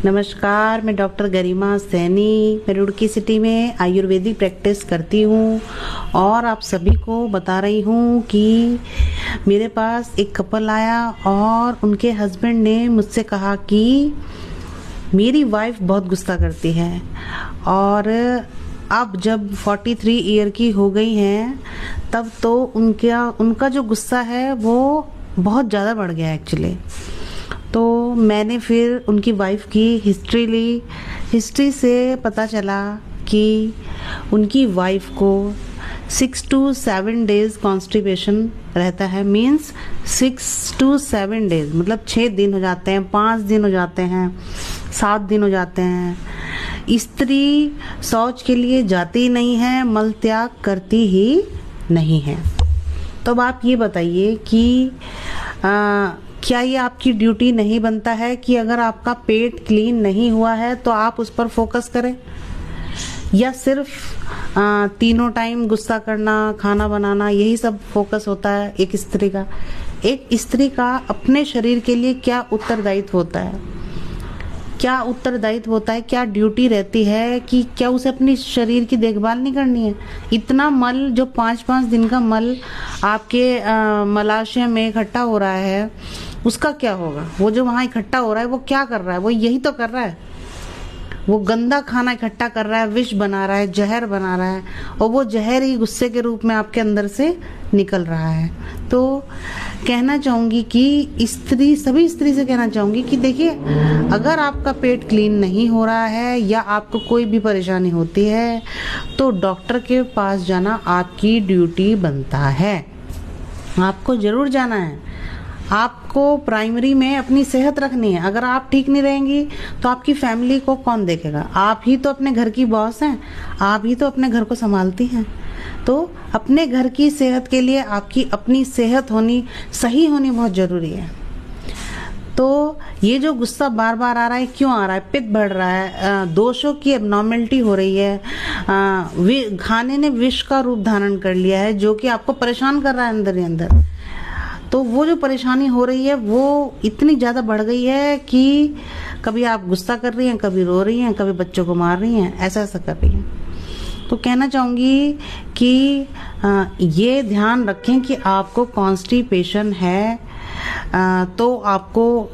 नमस्कार, मैं डॉक्टर गरिमा सैनी, मैं रुड़की सिटी में आयुर्वेदिक प्रैक्टिस करती हूँ और आप सभी को बता रही हूँ कि मेरे पास एक कपल आया और उनके हस्बैंड ने मुझसे कहा कि मेरी वाइफ बहुत गुस्सा करती है और अब जब 43 ईयर की हो गई हैं तब तो उनका जो गुस्सा है वो बहुत ज़्यादा बढ़ गया एक्चुअली। तो मैंने फिर उनकी वाइफ की हिस्ट्री ली। हिस्ट्री से पता चला कि उनकी वाइफ को 6 to 7 डेज कॉन्स्टिपेशन रहता है। मीन्स 6 to 7 डेज मतलब 6 दिन हो जाते हैं, 5 दिन हो जाते हैं, 7 दिन हो जाते हैं। स्त्री शौच के लिए जाती नहीं है, मल त्याग करती ही नहीं है। तो अब आप ये बताइए कि क्या ये आपकी ड्यूटी नहीं बनता है कि अगर आपका पेट क्लीन नहीं हुआ है तो आप उस पर फोकस करें, या सिर्फ तीनों टाइम गुस्सा करना, खाना बनाना, यही सब फोकस होता है एक स्त्री का? एक स्त्री का अपने शरीर के लिए क्या उत्तरदायित्व होता है, क्या उत्तरदायित्व होता है, क्या ड्यूटी रहती है कि क्या उसे अपनी शरीर की देखभाल नहीं करनी है? इतना मल जो 5-5 दिन का मल आपके मलाशय में इकट्ठा हो रहा है, उसका क्या होगा? वो जो वहाँ इकट्ठा हो रहा है वो क्या कर रहा है? वो यही तो कर रहा है, वो गंदा खाना इकट्ठा कर रहा है, विष बना रहा है, जहर बना रहा है, और वो जहर ही गुस्से के रूप में आपके अंदर से निकल रहा है। तो कहना चाहूँगी कि सभी स्त्री से कहना चाहूँगी कि देखिए, अगर आपका पेट क्लीन नहीं हो रहा है या आपको कोई भी परेशानी होती है तो डॉक्टर के पास जाना आपकी ड्यूटी बनता है। आपको ज़रूर जाना है। आपको प्राइमरी में अपनी सेहत रखनी है। अगर आप ठीक नहीं रहेंगी तो आपकी फैमिली को कौन देखेगा? आप ही तो अपने घर की बॉस हैं, आप ही तो अपने घर को संभालती हैं। तो अपने घर की सेहत के लिए आपकी अपनी सेहत सही होनी बहुत ज़रूरी है। तो ये जो गुस्सा बार बार आ रहा है, क्यों आ रहा है? पित्त बढ़ रहा है, दोषों की एबनॉर्मेलिटी हो रही है, खाने ने विष का रूप धारण कर लिया है जो कि आपको परेशान कर रहा है अंदर ही अंदर। तो वो जो परेशानी हो रही है वो इतनी ज़्यादा बढ़ गई है कि कभी आप गुस्सा कर रही हैं, कभी रो रही हैं, कभी बच्चों को मार रही हैं, ऐसा कर रही हैं। तो कहना चाहूँगी कि ये ध्यान रखें कि आपको कॉन्स्टिपेशन है तो आपको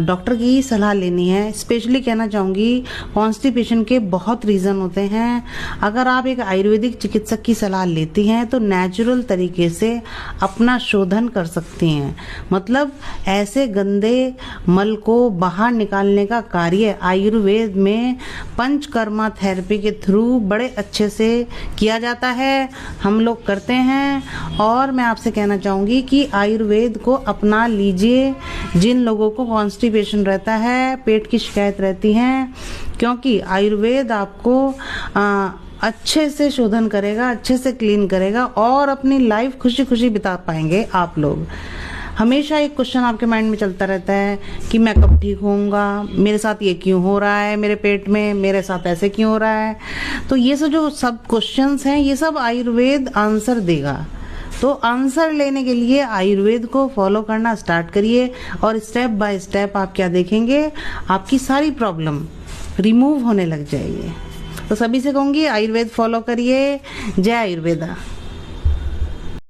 डॉक्टर की सलाह लेनी है। स्पेशली कहना चाहूँगी, कॉन्स्टिपेशन के बहुत रीज़न होते हैं। अगर आप एक आयुर्वेदिक चिकित्सक की सलाह लेती हैं तो नेचुरल तरीके से अपना शोधन कर सकती हैं। मतलब ऐसे गंदे मल को बाहर निकालने का कार्य आयुर्वेद में पंचकर्मा थेरेपी के थ्रू बड़े अच्छे से किया जाता है, हम लोग करते हैं। और मैं आपसे कहना चाहूँगी कि आयुर्वेद को अपना लीजिए। जिन लोगों को कॉन्स्टिपेशन रहता है, पेट की शिकायत रहती है, क्योंकि आयुर्वेद आपको अच्छे से शोधन करेगा, अच्छे से क्लीन करेगा और अपनी लाइफ खुशी खुशी बिता पाएंगे आप लोग। हमेशा एक क्वेश्चन आपके माइंड में चलता रहता है कि मैं कब ठीक होऊंगा, मेरे साथ ये क्यों हो रहा है, मेरे पेट में मेरे साथ ऐसे क्यों हो रहा है। तो ये जो सब क्वेश्चंस हैं, ये सब आयुर्वेद आंसर देगा। तो आंसर लेने के लिए आयुर्वेद को फॉलो करना स्टार्ट करिए और स्टेप बाय स्टेप आप क्या देखेंगे, आपकी सारी प्रॉब्लम रिमूव होने लग जाएगी। तो सभी से कहूँगी, आयुर्वेद फॉलो करिए। जय आयुर्वेदा।